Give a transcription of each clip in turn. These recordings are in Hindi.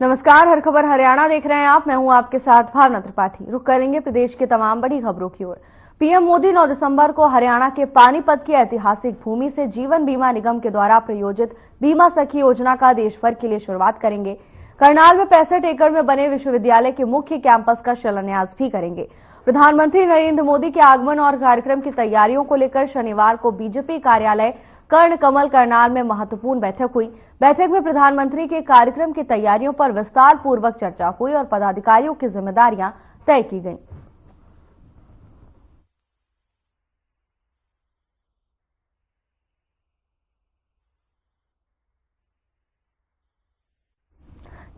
नमस्कार, हर खबर हरियाणा देख रहे हैं आप। मैं हूं आपके साथ भावना त्रिपाठी। रुक करेंगे प्रदेश की तमाम बड़ी खबरों की ओर। पीएम मोदी 9 दिसंबर को हरियाणा के पानीपत की ऐतिहासिक भूमि से जीवन बीमा निगम के द्वारा प्रायोजित बीमा सखी योजना का देश भर के लिए शुरुआत करेंगे। करनाल में 65 एकड़ में बने विश्वविद्यालय के मुख्य कैंपस का शिलान्यास भी करेंगे। प्रधानमंत्री नरेंद्र मोदी के आगमन और कार्यक्रम की तैयारियों को लेकर शनिवार को बीजेपी कार्यालय कर्ण कमल करनाल में महत्वपूर्ण बैठक हुई। बैठक में प्रधानमंत्री के कार्यक्रम की तैयारियों पर विस्तार पूर्वक चर्चा हुई और पदाधिकारियों की जिम्मेदारियां तय की गईं।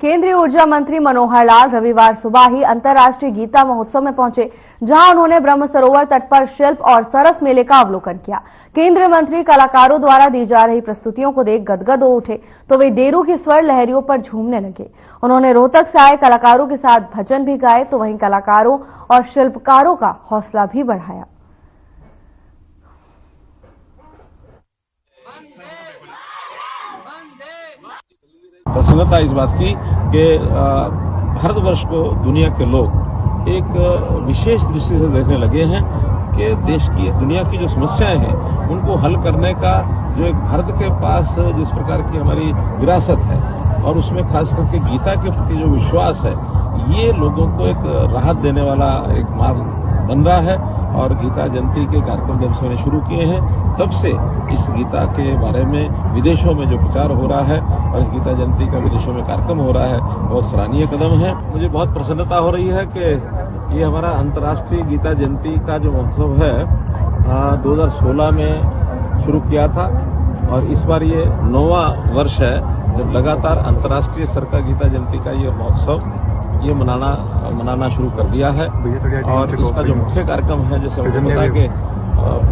केंद्रीय ऊर्जा मंत्री मनोहर लाल रविवार सुबह ही अंतर्राष्ट्रीय गीता महोत्सव में पहुंचे, जहां उन्होंने ब्रह्म सरोवर तट पर शिल्प और सरस मेले का अवलोकन किया। केंद्रीय मंत्री कलाकारों द्वारा दी जा रही प्रस्तुतियों को देख गदगद हो उठे तो वे डेरू की स्वर लहरियों पर झूमने लगे। उन्होंने रोहतक से आए कलाकारों के साथ भजन भी गाए तो वहीं कलाकारों और शिल्पकारों का हौसला भी बढ़ाया। प्रसन्नता इस बात की कि भारतवर्ष को दुनिया के लोग एक विशेष दृष्टि से देखने लगे हैं कि देश की दुनिया की जो समस्याएं हैं उनको हल करने का जो एक भारत के पास जिस प्रकार की हमारी विरासत है और उसमें खास करके गीता के प्रति जो विश्वास है, ये लोगों को एक राहत देने वाला एक मार्ग बन रहा है। और गीता जयंती के कार्यक्रम जब से मैंने शुरू किए हैं तब से इस गीता के बारे में विदेशों में जो प्रचार हो रहा है और इस गीता जयंती का विदेशों में कार्यक्रम हो रहा है, बहुत सराहनीय कदम है। मुझे बहुत प्रसन्नता हो रही है कि ये हमारा अंतर्राष्ट्रीय गीता जयंती का जो महोत्सव है 2016 में शुरू किया था और इस बार ये 9वां वर्ष है जब लगातार अंतर्राष्ट्रीय स्तर का गीता जयंती का ये महोत्सव ये मनाना शुरू कर दिया है। और इसका जो मुख्य कार्यक्रम है, जैसे मुझे पता कि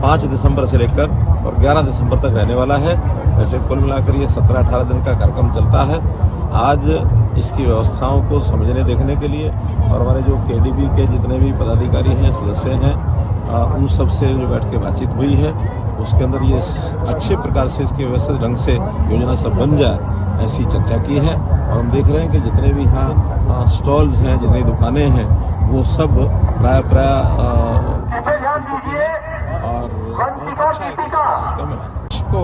5 दिसंबर से लेकर और 11 दिसंबर तक रहने वाला है, वैसे कुल मिलाकर ये 17-18 दिन का कार्यक्रम चलता है। आज इसकी व्यवस्थाओं को समझने देखने के लिए और हमारे जो केडीबी के जितने भी पदाधिकारी हैं, सदस्य हैं, उन सब से जो बैठ के बातचीत हुई है उसके अंदर ये अच्छे प्रकार से इसकी व्यवस्थित ढंग से योजना सब बन जाए ऐसी चर्चा की है। और हम देख रहे हैं कि जितने भी यहाँ स्टॉल्स हैं, जितनी दुकानें हैं, वो सब प्राय और इसको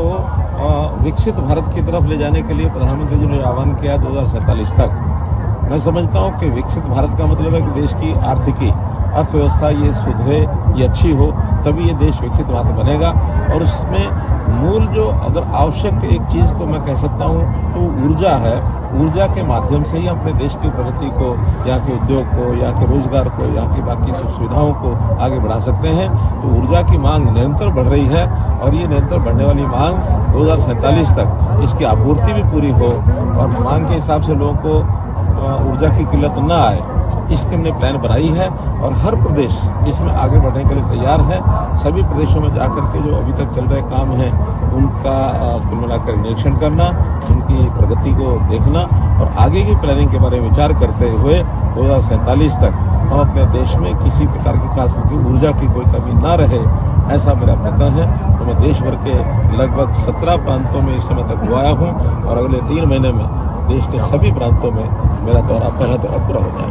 विकसित भारत की तरफ ले जाने के लिए प्रधानमंत्री जी ने आह्वान किया 2047 तक। मैं समझता हूं कि विकसित भारत का मतलब है कि देश की अर्थव्यवस्था ये सुधरे, ये अच्छी हो, तभी ये देश विकसित भारत बनेगा। और उसमें मूल जो अगर आवश्यक एक चीज को मैं कह सकता हूं तो ऊर्जा है। ऊर्जा के माध्यम से ही अपने देश की प्रगति को, यहाँ के उद्योग को, यहाँ के रोजगार को, यहाँ की बाकी सब सुविधाओं को आगे बढ़ा सकते हैं। तो ऊर्जा की मांग निरंतर बढ़ रही है और ये निरंतर बढ़ने वाली मांग 2047 तक इसकी आपूर्ति भी पूरी हो और मांग के हिसाब से लोगों को ऊर्जा की किल्लत न आए, इसकी हमने प्लान बनाई है। और हर प्रदेश इसमें आगे बढ़ने के लिए तैयार है। सभी प्रदेशों में जाकर के जो अभी तक चल रहे काम हैं उनका कुल मिलाकर निरीक्षण करना, उनकी प्रगति को देखना और आगे की प्लानिंग के बारे में विचार करते हुए 2047 तक हम अपने देश में किसी प्रकार की खास करके ऊर्जा की कोई कमी न रहे, ऐसा मेरा प्रयत्न है। तो मैं देश भर के लगभग 17 प्रांतों में इस समय तक हुआ हूं और अगले 3 महीने में देश के सभी प्रांतों में मेरा पहला दौरा पूरा हो जाए।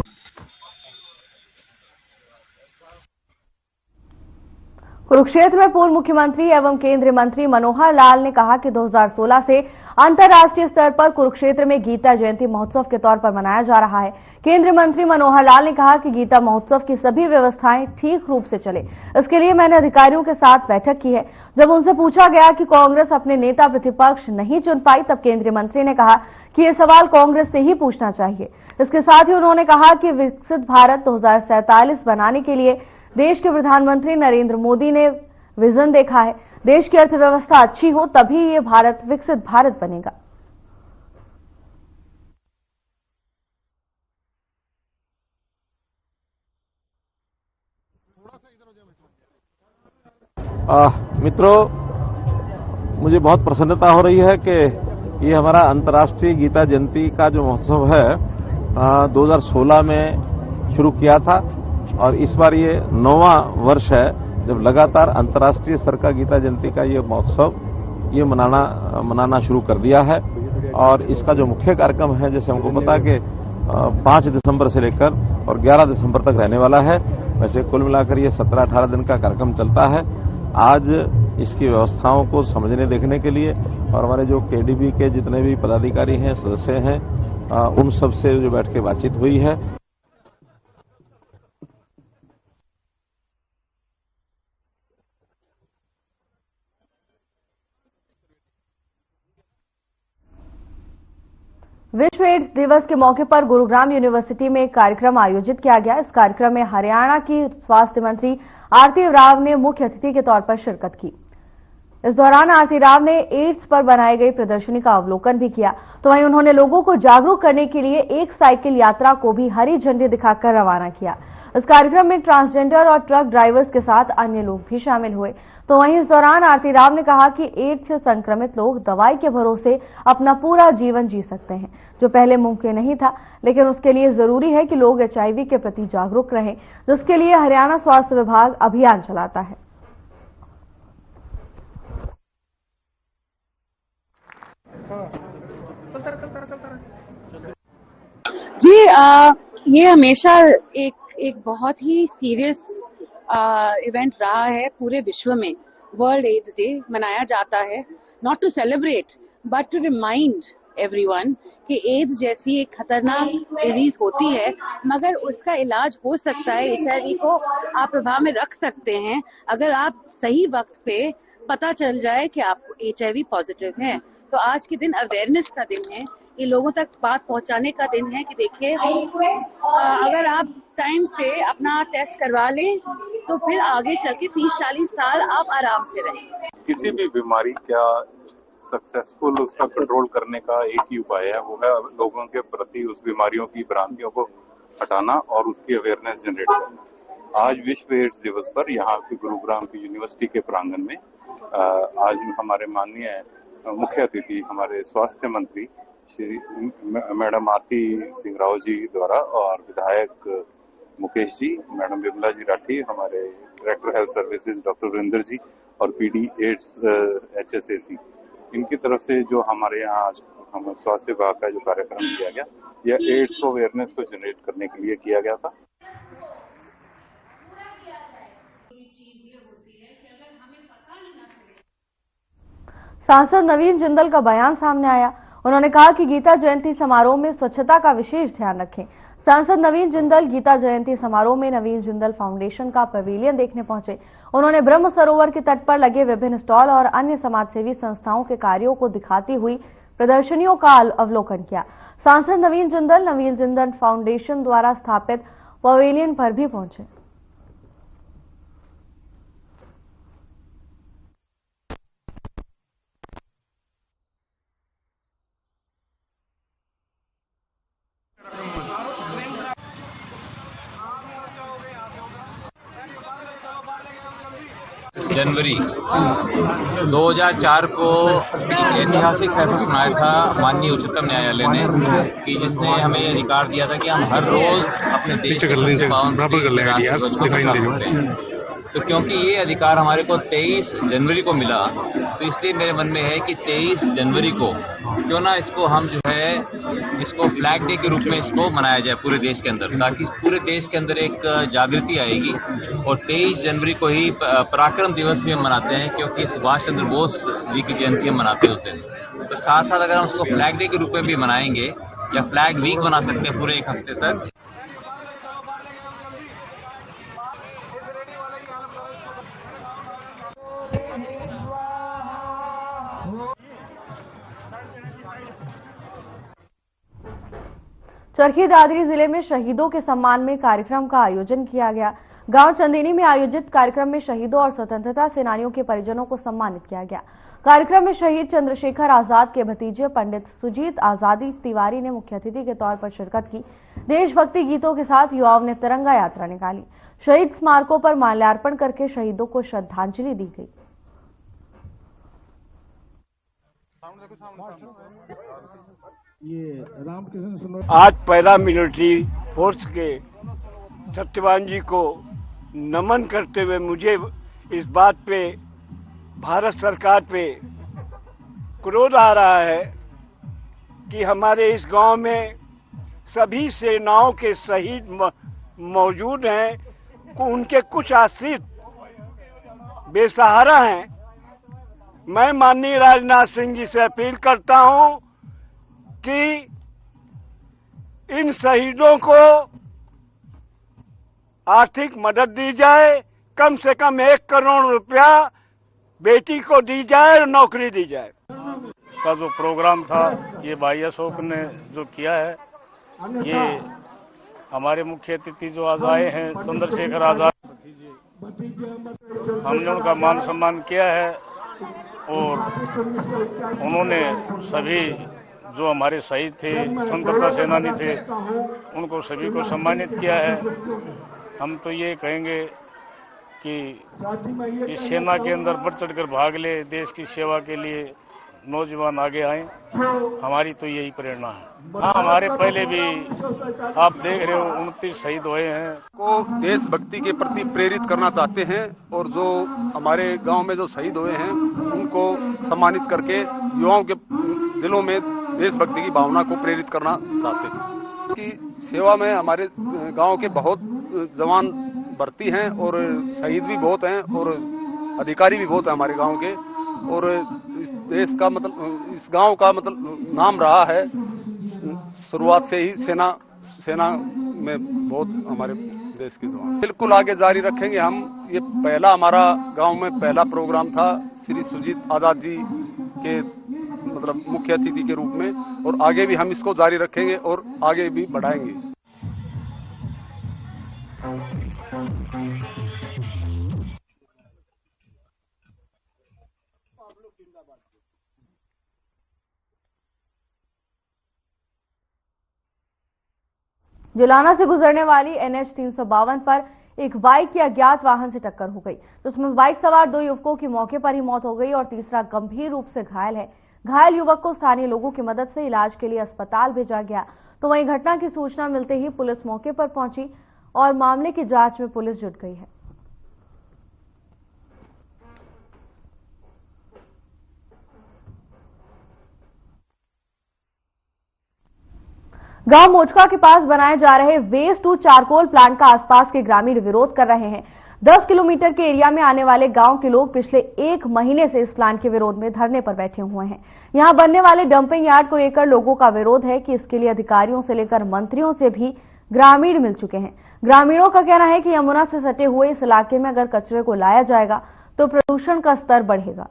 कुरुक्षेत्र में पूर्व मुख्यमंत्री एवं केंद्रीय मंत्री मनोहर लाल ने कहा कि 2016 से अंतर्राष्ट्रीय स्तर पर कुरुक्षेत्र में गीता जयंती महोत्सव के तौर पर मनाया जा रहा है। केंद्रीय मंत्री मनोहर लाल ने कहा कि गीता महोत्सव की सभी व्यवस्थाएं ठीक रूप से चले, इसके लिए मैंने अधिकारियों के साथ बैठक की है। जब उनसे पूछा गया कि कांग्रेस अपने नेता प्रतिपक्ष नहीं चुन पाई, तब केंद्रीय मंत्री ने कहा कि ये सवाल कांग्रेस से ही पूछना चाहिए। इसके साथ ही उन्होंने कहा कि विकसित भारत 2047 बनाने के लिए देश के प्रधानमंत्री नरेंद्र मोदी ने विजन देखा है। देश की अर्थव्यवस्था अच्छी हो तभी ये भारत विकसित भारत बनेगा। मित्रों, मुझे बहुत प्रसन्नता हो रही है कि ये हमारा अंतर्राष्ट्रीय गीता जयंती का जो महोत्सव है 2016 में शुरू किया था और इस बार ये 9वां वर्ष है जब लगातार अंतर्राष्ट्रीय स्तर का गीता जयंती का ये महोत्सव ये मनाना शुरू कर दिया है। और इसका जो मुख्य कार्यक्रम है, जैसे हमको पता कि 5 दिसंबर से लेकर और 11 दिसंबर तक रहने वाला है। वैसे कुल मिलाकर ये 17-18 दिन का कार्यक्रम चलता है। आज इसकी व्यवस्थाओं को समझने देखने के लिए और हमारे जो केडीबी के जितने भी पदाधिकारी हैं, सदस्य हैं, उन सब से जो बैठ के बातचीत हुई है। विश्व एड्स दिवस के मौके पर गुरुग्राम यूनिवर्सिटी में एक कार्यक्रम आयोजित किया गया। इस कार्यक्रम में हरियाणा की स्वास्थ्य मंत्री आरती राव ने मुख्य अतिथि के तौर पर शिरकत की। इस दौरान आरती राव ने एड्स पर बनाई गई प्रदर्शनी का अवलोकन भी किया। तो वहीं उन्होंने लोगों को जागरूक करने के लिए एक साइकिल यात्रा को भी हरी झंडी दिखाकर रवाना किया। इस कार्यक्रम में ट्रांसजेंडर और ट्रक ड्राइवर्स के साथ अन्य लोग भी शामिल हुए। तो वहीं इस दौरान आरती राव ने कहा कि एड्स से संक्रमित लोग दवाई के भरोसे अपना पूरा जीवन जी सकते हैं, जो पहले मुमकिन नहीं था। लेकिन उसके लिए जरूरी है कि लोग एचआईवी के प्रति जागरूक रहें, जिसके लिए हरियाणा स्वास्थ्य विभाग अभियान चलाता है। जी, ये हमेशा एक बहुत ही सीरियस इवेंट रहा है। पूरे विश्व में वर्ल्ड एड्स डे मनाया जाता है, not to celebrate but to remind everyone कि एड्स जैसी एक खतरनाक डिजीज होती है, मगर उसका इलाज हो सकता है। एचआईवी को आप प्रभाव में रख सकते हैं अगर आप सही वक्त पे पता चल जाए कि आप एचआईवी पॉजिटिव हैं। तो आज के दिन अवेयरनेस का दिन है, ये लोगों तक बात पहुंचाने का दिन है कि देखिए, अगर आप टाइम से अपना टेस्ट करवा लें तो फिर आगे चल के 30-40 साल आप आराम से रहें। किसी भी बीमारी का सक्सेसफुल उसका कंट्रोल करने का एक ही उपाय है, वो है लोगों के प्रति उस बीमारियों की भ्रांतियों को हटाना और उसकी अवेयरनेस जनरेट करना। आज विश्व एड्स दिवस पर यहाँ की गुरुग्राम की यूनिवर्सिटी के प्रांगण में आज हमारे माननीय मुख्य अतिथि हमारे स्वास्थ्य मंत्री श्री मैडम आरती सिंह राव जी द्वारा और विधायक मुकेश जी, मैडम विमला जी राठी, हमारे director health services doctor Virendra ji और पीडी एड्स HSAC, इनकी तरफ से जो हमारे यहाँ हम स्वास्थ्य विभाग का जो कार्यक्रम किया गया, यह एड्स को अवेयरनेस को जनरेट करने के लिए किया गया था। सांसद नवीन जिंदल का बयान सामने आया। उन्होंने कहा कि गीता जयंती समारोह में स्वच्छता का विशेष ध्यान रखें। सांसद नवीन जिंदल गीता जयंती समारोह में नवीन जिंदल फाउंडेशन का पवेलियन देखने पहुंचे। उन्होंने ब्रह्म सरोवर के तट पर लगे विभिन्न स्टॉल और अन्य समाजसेवी संस्थाओं के कार्यों को दिखाती हुई प्रदर्शनियों का अवलोकन किया। सांसद नवीन जिंदल फाउंडेशन द्वारा स्थापित पवेलियन पर भी पहुंचे। जनवरी 2004 को ऐतिहासिक फैसला सुनाया था माननीय उच्चतम न्यायालय ने कि जिसने हमें ये अधिकार दिया था कि हम हर रोज अपने देश के पावन सकते हैं। तो क्योंकि ये अधिकार हमारे को 23 जनवरी को मिला, तो इसलिए मेरे मन में है कि 23 जनवरी को क्यों ना इसको हम जो है इसको फ्लैग डे के रूप में इसको मनाया जाए पूरे देश के अंदर, ताकि पूरे देश के अंदर एक जागृति आएगी। और 23 जनवरी को ही पराक्रम दिवस भी हम मनाते हैं, क्योंकि सुभाष चंद्र बोस जी की जयंती हम मनाते हैं उस दिन। तो साथ साथ अगर हम उसको फ्लैग डे के रूप में भी मनाएंगे या फ्लैग वीक बना सकते हैं पूरे एक हफ्ते तक। चरखी दादरी जिले में शहीदों के सम्मान में कार्यक्रम का आयोजन किया गया। गांव चंदेनी में आयोजित कार्यक्रम में शहीदों और स्वतंत्रता सेनानियों के परिजनों को सम्मानित किया गया। कार्यक्रम में शहीद चंद्रशेखर आजाद के भतीजे पंडित सुजीत आजादी तिवारी ने मुख्य अतिथि के तौर पर शिरकत की। देशभक्ति गीतों के साथ युवाओं ने तिरंगा यात्रा निकाली। शहीद स्मारकों पर माल्यार्पण करके शहीदों को श्रद्धांजलि दी गई। आज पैरामिलिट्री फोर्स के सत्यवान जी को नमन करते हुए मुझे इस बात पे भारत सरकार पे क्रोध आ रहा है कि हमारे इस गांव में सभी सेनाओं के शहीद मौजूद हैं, उनके कुछ आश्रित बेसहारा हैं। मैं माननीय राजनाथ सिंह जी से अपील करता हूं कि इन शहीदों को आर्थिक मदद दी जाए, कम से कम 1 करोड़ रुपया बेटी को दी जाए और नौकरी दी जाए। का जो प्रोग्राम था, ये भाई अशोक ने जो किया है, ये हमारे मुख्य अतिथि जो आज आए हैं चंद्रशेखर आजाद, हमने उनका मान सम्मान किया है और उन्होंने सभी जो हमारे शहीद थे, स्वतंत्रता सेनानी थे, उनको सभी को सम्मानित किया है। हम तो ये कहेंगे कि इस सेना के अंदर बढ़ चढ़कर भाग ले, देश की सेवा के लिए नौजवान आगे आए, हमारी तो यही प्रेरणा है। हाँ, हमारे पहले भी आप देख रहे हो 29 शहीद हुए हैं। को देशभक्ति के प्रति प्रेरित करना चाहते हैं और जो हमारे गांव में जो शहीद हुए हैं उनको सम्मानित करके युवाओं के दिलों में देशभक्ति की भावना को प्रेरित करना चाहते हैं। की सेवा में हमारे गांव के बहुत जवान भर्ती हैं और शहीद भी बहुत हैं और अधिकारी भी बहुत हैं हमारे गांव के, और इस देश का मतलब इस गांव का मतलब नाम रहा है शुरुआत से ही सेना में बहुत हमारे देश के जवान। बिल्कुल आगे जारी रखेंगे हम। ये पहला हमारा गांव में पहला प्रोग्राम था श्री सुजीत आजाद जी के मतलब मुख्य अतिथि के रूप में, और आगे भी हम इसको जारी रखेंगे और आगे भी बढ़ाएंगे। जुलाना से गुजरने वाली NH 352 पर एक बाइक की अज्ञात वाहन से टक्कर हो गई, तो उसमें बाइक सवार 2 युवकों की मौके पर ही मौत हो गई और तीसरा गंभीर रूप से घायल है। घायल युवक को स्थानीय लोगों की मदद से इलाज के लिए अस्पताल भेजा गया। तो वहीं घटना की सूचना मिलते ही पुलिस मौके पर पहुंची और मामले की जांच में पुलिस जुट गई है। गांव मोचका के पास बनाए जा रहे वेस्ट टू चारकोल प्लांट का आसपास के ग्रामीण विरोध कर रहे हैं। 10 किलोमीटर के एरिया में आने वाले गांव के लोग पिछले 1 महीने से इस प्लांट के विरोध में धरने पर बैठे हुए हैं। यहां बनने वाले डंपिंग यार्ड को लेकर लोगों का विरोध है कि इसके लिए अधिकारियों से लेकर मंत्रियों से भी ग्रामीण मिल चुके हैं। ग्रामीणों का कहना है कि यमुना से सटे हुए इस इलाके में अगर कचरे को लाया जाएगा तो प्रदूषण का स्तर बढ़ेगा।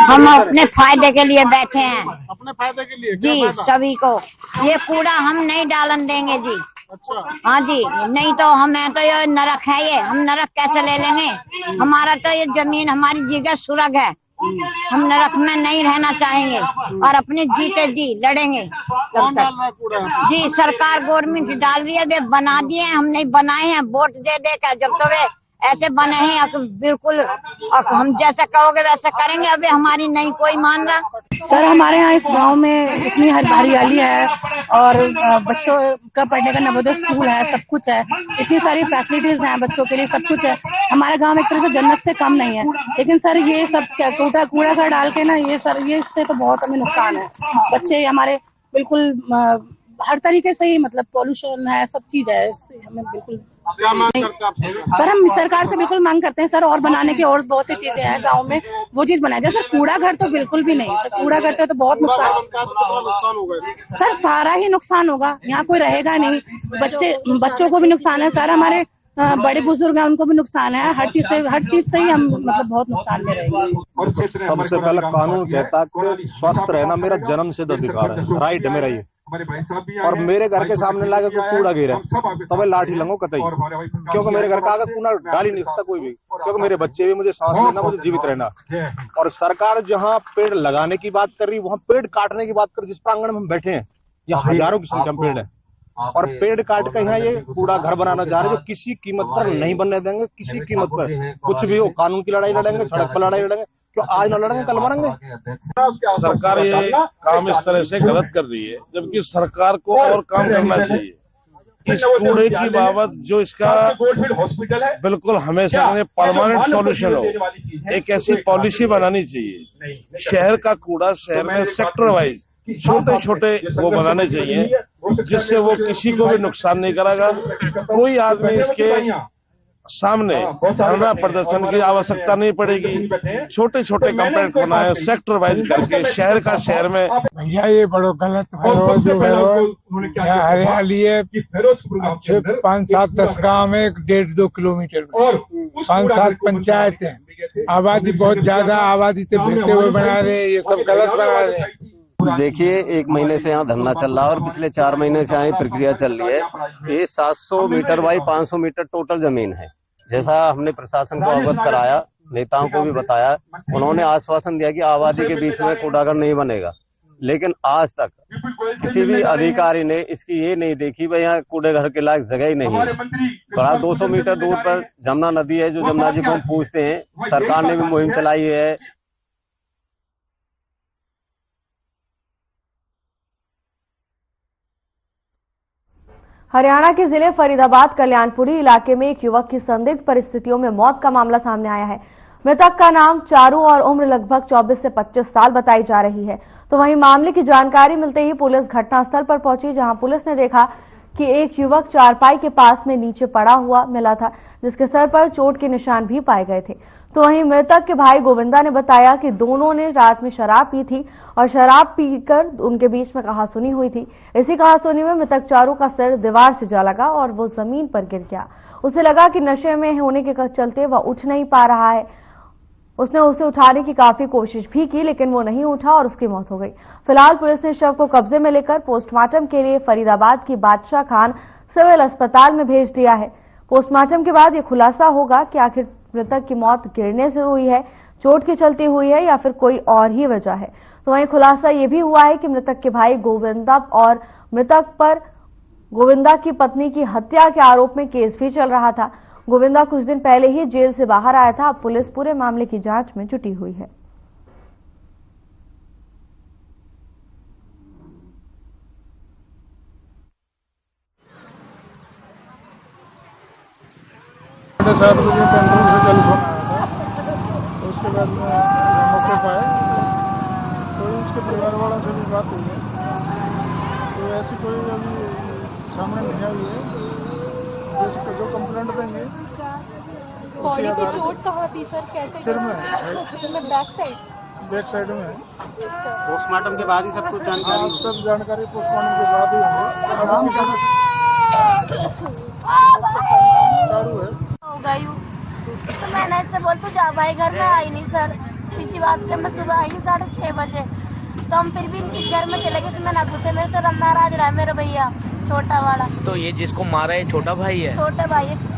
हम अपने फायदे के लिए बैठे हैं। अपने फायदे के लिए जी, सभी को ये कूड़ा हम नहीं डालन देंगे जी। अच्छा। हाँ जी, नहीं तो हमें तो ये नरक है, ये हम नरक कैसे ले लेंगे? हमारा तो ये जमीन हमारी जगह सुरग है, हम नरक में नहीं रहना चाहेंगे और अपने जीते जी लड़ेंगे। कौन डाल रहा है कूड़ा? जी, सरकार गवर्नमेंट डाल रही है, वे बना दिए, हम नहीं बनाए हैं। वोट दे दे कर जब तो वे ऐसे बने हैं, बिल्कुल हम जैसा कहोगे वैसा करेंगे। अभी हमारी नहीं कोई मान रहा। सर, हमारे यहाँ इस गांव में इतनी हरियाली है और बच्चों का पढ़ने का नवोदय स्कूल है, सब कुछ है, इतनी सारी फैसिलिटीज हैं बच्चों के लिए, सब कुछ है। हमारा गांव एक तरह से जन्नत से कम नहीं है, लेकिन सर ये सब कूड़ा सा डाल के ना, ये सर ये इससे तो बहुत हमें नुकसान है। बच्चे हमारे बिल्कुल हर तरीके से ही मतलब पॉल्यूशन है, सब चीज है, इससे हमें बिल्कुल क्या मांग करते हैं आप? सर, हम सरकार से बिल्कुल मांग करते हैं सर, और बनाने की और बहुत सी चीजें हैं गांव में, वो चीज बनाया जाए। सर, कूड़ा घर तो बिल्कुल भी नहीं सर, कूड़ा घर से तो बहुत नुकसान होगा सर, सारा ही नुकसान होगा, यहाँ कोई रहेगा नहीं। बच्चों को भी नुकसान है सर, हमारे बड़े बुजुर्ग हैं उनको भी नुकसान है, हर चीज से ही हम मतलब बहुत नुकसान में रहेंगे। सबसे पहले कानून कहता है कि स्वस्थ रहना मेरा जन्म सिद्ध अधिकार है, राइट है मेरा ये, और मेरे घर के सामने लाके कोई कूड़ा गिरा तो मैं लाठी लंगो कतई, क्योंकि मेरे घर का आगे कूड़ा डाल ही नहीं सकता कोई भी, क्योंकि मेरे बच्चे भी, मुझे सांस लेना, मुझे जीवित रहना। और सरकार जहाँ पेड़ लगाने की बात कर रही है वहाँ पेड़ काटने की बात कर रही। जिस प्रांगण में हम बैठे हैं यहाँ हजारों की संख्या में पेड़ है, और पेड़ काट कर यहाँ ये कूड़ा घर बनाना चाह रहे, जो किसी कीमत पर नहीं बनने देंगे, किसी कीमत पर कुछ भी हो। कानून की लड़ाई लड़ेंगे, सड़क पर लड़ाई लड़ेंगे, क्यों आज न लड़ेंगे कल मरेंगे। सरकार ये काम इस तरह से गलत कर रही है, जबकि सरकार को और काम करना चाहिए। इस कूड़े की बाबत जो इसका बिल्कुल हमेशा परमानेंट सॉल्यूशन हो, एक ऐसी पॉलिसी बनानी चाहिए। शहर का कूड़ा शहर में सेक्टर वाइज छोटे छोटे वो बनाने चाहिए, जिससे वो किसी को भी नुकसान नहीं करेगा। कोई आदमी इसके सामने धरना प्रदर्शन की आवश्यकता नहीं पड़ेगी। छोटे छोटे कंप्लेंट बनाए सेक्टर वाइज करके शहर का शहर में। भैया ये बड़ो गलत है, जो है हरियाली है। अच्छे 5, 7, 10 गाँव में 1.5-2 किलोमीटर में 5-7 पंचायत है। आबादी बहुत ज्यादा, आबादी से भिड़ते हुए बना रहे हैं, ये सब गलत बना रहे हैं। देखिए 1 महीने से यहाँ धरना चल रहा है और पिछले 4 महीने से यहाँ प्रक्रिया चल रही है। ये 700 मीटर बाई 500 मीटर टोटल जमीन है। जैसा हमने प्रशासन को अवगत कराया, नेताओं को भी बताया, उन्होंने आश्वासन दिया कि आबादी के बीच में कूड़ाघर नहीं बनेगा, लेकिन आज तक किसी भी अधिकारी ने इसकी ये नहीं देखी भाई यहाँ कूड़े घर के लायक जगह ही नहीं है। बड़ा 200 मीटर दूर पर जमुना नदी है, जो जमुना जी को हम पूछते हैं। सरकार ने भी मुहिम चलाई है। हरियाणा के जिले फरीदाबाद कल्याणपुरी इलाके में एक युवक की संदिग्ध परिस्थितियों में मौत का मामला सामने आया है। मृतक का नाम चारू और उम्र लगभग 24 से 25 साल बताई जा रही है। तो वहीं मामले की जानकारी मिलते ही पुलिस घटनास्थल पर पहुंची, जहां पुलिस ने देखा कि एक युवक चारपाई के पास में नीचे पड़ा हुआ मिला था, जिसके सर पर चोट के निशान भी पाए गए थे। तो वहीं मृतक के भाई गोविंदा ने बताया कि दोनों ने रात में शराब पी थी और शराब पीकर उनके बीच में कहासुनी हुई थी। इसी कहासुनी में मृतक चारू का सिर दीवार से जा लगा और वो जमीन पर गिर गया। उसे लगा कि नशे में होने के चलते वह उठ नहीं पा रहा है। उसने उसे उठाने की काफी कोशिश भी की, लेकिन वो नहीं उठा और उसकी मौत हो गई। फिलहाल पुलिस ने शव को कब्जे में लेकर पोस्टमार्टम के लिए फरीदाबाद की बादशाह खान सिविल अस्पताल में भेज दिया है। पोस्टमार्टम के बाद ये खुलासा होगा कि आखिर मृतक की मौत गिरने से हुई है, चोट के चलते हुई है या फिर कोई और ही वजह है। तो वहीं खुलासा ये भी हुआ है कि मृतक के भाई गोविंदा और मृतक पर गोविंदा की पत्नी की हत्या के आरोप में केस भी चल रहा था। गोविंदा कुछ दिन पहले ही जेल से बाहर आया था। अब पुलिस पूरे मामले की जांच में जुटी हुई है। साढ़े 7 बजे पेंड्रोल से टेलीफोन आया था। उसके बाद में मौके पर आए तो उसके परिवार वालों से भी बात हुई है, तो ऐसी कोई अभी सामने नहीं आई है। जो कंप्लेंट देंगे बॉडी की चोट कहाँ थी सर? कैसे? सिर में बैक साइड में है। पोस्टमार्टम के बाद ही सब कुछ जानकारी? सब जानकारी पोस्टमार्टम के बाद ही होगी। चारू है तो मैंने इससे बोल पूछा, भाई घर में आई नहीं सर। इसी बात से मैं सुबह आई हूँ 6:30 बजे, तो हम फिर भी इस घर में चले गए। इसमें ना घुसे, मेरे से अंदर आज रहा है मेरा भैया छोटा वाला। तो ये जिसको मारा है छोटा भाई है? छोटे भाई है।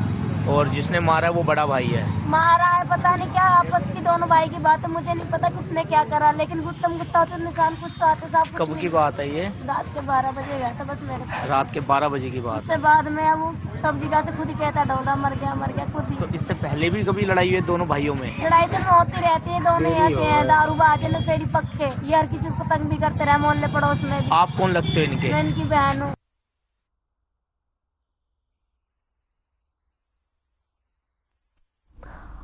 और जिसने मारा है वो बड़ा भाई है? मारा है पता नहीं क्या, आपस की दोनों भाई की बात है, मुझे नहीं पता किसने क्या करा, लेकिन गुत्तम गुत्ता होते निशान कुछ तो आते साहब। कब की बात है ये? रात के 12 बजे गया था बस मेरे साथ। रात के 12 बजे की बात? उससे बाद में वो सब जगह से खुद ही कहता डोला मर गया खुद ही। तो इससे पहले भी कभी लड़ाई हुई है दोनों भाइयों में? लड़ाई तो होती रहती है, दोनों ऐसे हैं, दारूबाज नशेड़ी पक्के, ये हर किसी को तंग भी करते रहे मोहल्ले पड़ोस में भी। आप कौन लगते हो इनके? मैं इनकी बहन हूँ।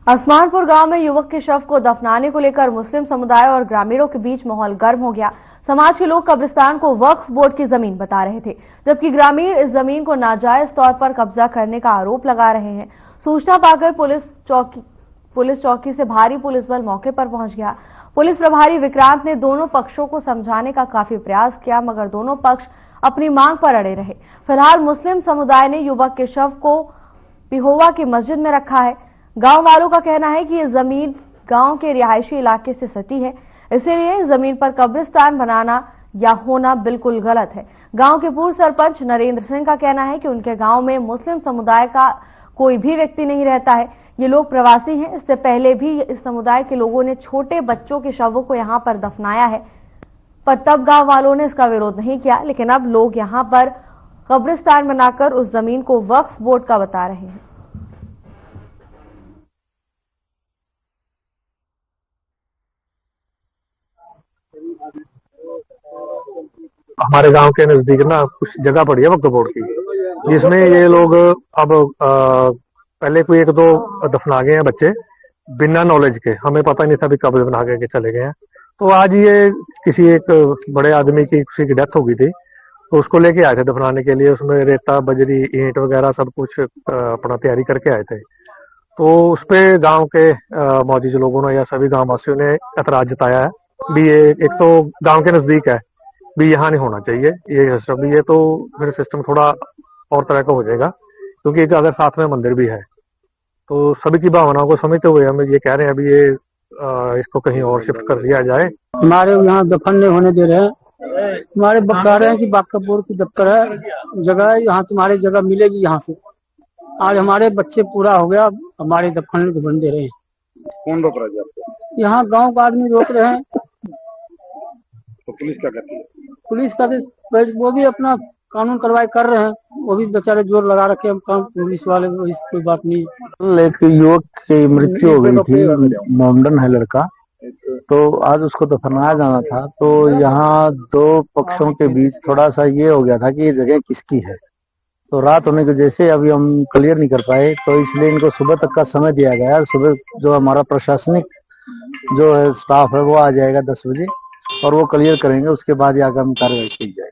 असमानपुर गांव में युवक के शव को दफनाने को लेकर मुस्लिम समुदाय और ग्रामीणों के बीच माहौल गर्म हो गया। समाज के लोग कब्रिस्तान को वक्फ बोर्ड की जमीन बता रहे थे, जबकि ग्रामीण इस जमीन को नाजायज तौर पर कब्जा करने का आरोप लगा रहे हैं। सूचना पाकर पुलिस चौकी से भारी पुलिस बल मौके पर पहुंच गया। पुलिस प्रभारी विक्रांत ने दोनों पक्षों को समझाने का काफी प्रयास किया, मगर दोनों पक्ष अपनी मांग पर अड़े रहे। फिलहाल मुस्लिम समुदाय ने युवक के शव को पिहोवा की मस्जिद में रखा है। गांव वालों का कहना है कि ये जमीन गांव के रिहायशी इलाके से सटी है, इसीलिए जमीन पर कब्रिस्तान बनाना या होना बिल्कुल गलत है। गांव के पूर्व सरपंच नरेंद्र सिंह का कहना है कि उनके गांव में मुस्लिम समुदाय का कोई भी व्यक्ति नहीं रहता है, ये लोग प्रवासी हैं। इससे पहले भी इस समुदाय के लोगों ने छोटे बच्चों के शवों को यहां पर दफनाया है, पर तब गांव वालों ने इसका विरोध नहीं किया। लेकिन अब लोग यहां पर कब्रिस्तान बनाकर उस जमीन को वक्फ बोर्ड का बता रहे हैं। हमारे गांव के नजदीक ना कुछ जगह पड़ी है वक्फ बोर्ड की, जिसमें ये लोग अब पहले कोई 1-2 दफना गए हैं बच्चे बिना नॉलेज के, हमें पता नहीं था भी कब दफना के चले गए हैं। तो आज ये किसी एक बड़े आदमी की किसी की डेथ हो गई थी, तो उसको लेके आए थे दफनाने के लिए। उसमें रेता, बजरी, ईंट वगैरह सब कुछ अपना तैयारी करके आए थे। तो उस पे गांव के मौजूद लोगों ने या सभी गांव वासियों ने एतराज जताया है भी ये एक तो गांव के नजदीक है भी यहाँ नहीं होना चाहिए ये सिस्टम भी। ये तो फिर सिस्टम थोड़ा और तरह का हो जाएगा, क्योंकि एक अगर साथ में मंदिर भी है तो सभी की भावनाओं को समझते हुए हम ये कह रहे हैं अभी ये इसको कहीं और शिफ्ट कर दिया जाए। हमारे यहाँ दफन नहीं होने दे रहे हैं। हमारे बता रहे हैं कि बाकापुर की दफ्तर है, जगह है, यहाँ तुम्हारी जगह मिलेगी यहाँ से। आज हमारे बच्चे पूरा हो गया, हमारे दफन नहीं दे रहे हैं। कौन रोक रहा है आपको? यहाँ गांव का आदमी रोक रहे हैं। तो पुलिस क्या करती है? पुलिस का वो भी अपना कानून कार्रवाई कर रहे हैं, वो भी बेचारे जोर लगा रखे हैं काम पुलिस वाले, कोई बात नहीं। एक युवक की मृत्यु हो गई थी, मोमडन है लड़का, तो आज उसको दफनाया जाना था। तो यहाँ 2 पक्षों के बीच थोड़ा सा ये हो गया था कि ये जगह किसकी है। तो रात होने की वजह से अभी हम क्लियर नहीं कर पाए, तो इसलिए इनको सुबह तक का समय दिया गया है। सुबह जो हमारा प्रशासनिक जो है स्टाफ है वो आ जाएगा 10 बजे और वो क्लियर करेंगे, उसके बाद आगामी कार्रवाई की जाएगी।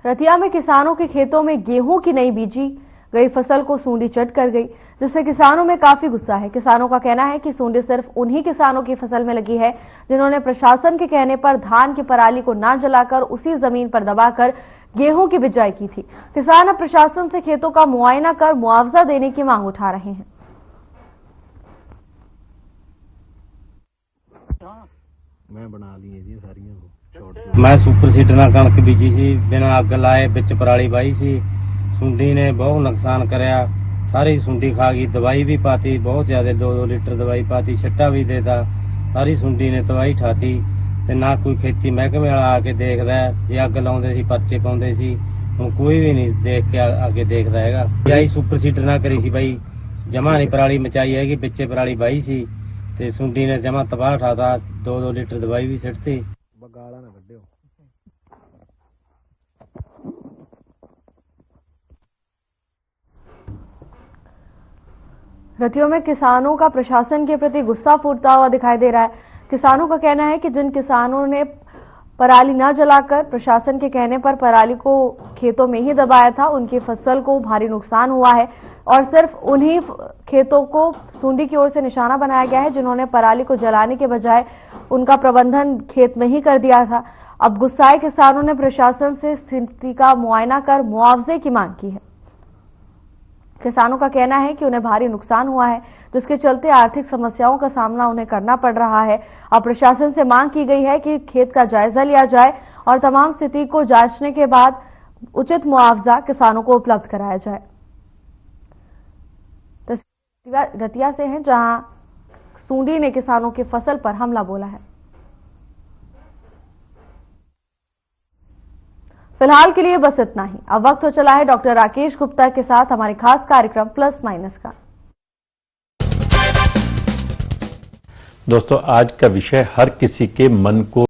रतिया में किसानों के खेतों में गेहूं की नई बीजी गई फसल को सूंडी चट कर गई, जिससे किसानों में काफी गुस्सा है। किसानों का कहना है कि सूंडी सिर्फ उन्हीं किसानों की फसल में लगी है जिन्होंने प्रशासन के कहने पर धान की पराली को न जलाकर उसी जमीन पर दबाकर गेहूं की बिजाई की थी। किसान अब प्रशासन से खेतों का मुआयना कर मुआवजा देने की मांग उठा रहे हैं। मैं बना ली जी सारी मैं सुपर सीडर ਨਾਲ कणक बीजी सी, बिना अग लाए विच पराली बाई सी। सुंडी ने बहुत नुकसान कराया, सारी सुंडी खा गई। दवाई भी पाती बहुत ज्यादा, 2-2 लीटर दवाई पाती, छट्टा भी देता। सारी सुंडी ने तबाही ठाती ते ना कोई खेती महकमे वाला आके देखदा है। जे अग लाउंदे सी पर्चे पाउंदे सी, हुण कोई भी नहीं देख के आके देखदा हैगा। यही सुपर सीडर ना करी सी भाई, जमा नहीं पराली मचाई है कि बिच्चे पराली बाई सी ते सुंडी ने जमा तबाह ठाता। 2-2 लीटर दवाई भी सिटती। बगाड़ा ना कड्डियो। रतियों में किसानों का प्रशासन के प्रति गुस्सा फूटता हुआ दिखाई दे रहा है। किसानों का कहना है कि जिन किसानों ने पराली न जलाकर प्रशासन के कहने पर पराली को खेतों में ही दबाया था, उनकी फसल को भारी नुकसान हुआ है और सिर्फ उन्हीं खेतों को सूंडी की ओर से निशाना बनाया गया है जिन्होंने पराली को जलाने के बजाय उनका प्रबंधन खेत में ही कर दिया था। अब गुस्साए किसानों ने प्रशासन से स्थिति का मुआयना कर मुआवजे की मांग की है। किसानों का कहना है कि उन्हें भारी नुकसान हुआ है, जिसके चलते आर्थिक समस्याओं का सामना उन्हें करना पड़ रहा है। अब प्रशासन से मांग की गई है कि खेत का जायजा लिया जाए और तमाम स्थिति को जांचने के बाद उचित मुआवजा किसानों को उपलब्ध कराया जाए। तस्वीर रतिया से है, जहां सूंडी ने किसानों की फसल पर हमला बोला है। फिलहाल के लिए बस इतना ही। अब वक्त हो चला है डॉक्टर राकेश गुप्ता के साथ हमारे खास कार्यक्रम प्लस माइनस का। दोस्तों, आज का विषय हर किसी के मन को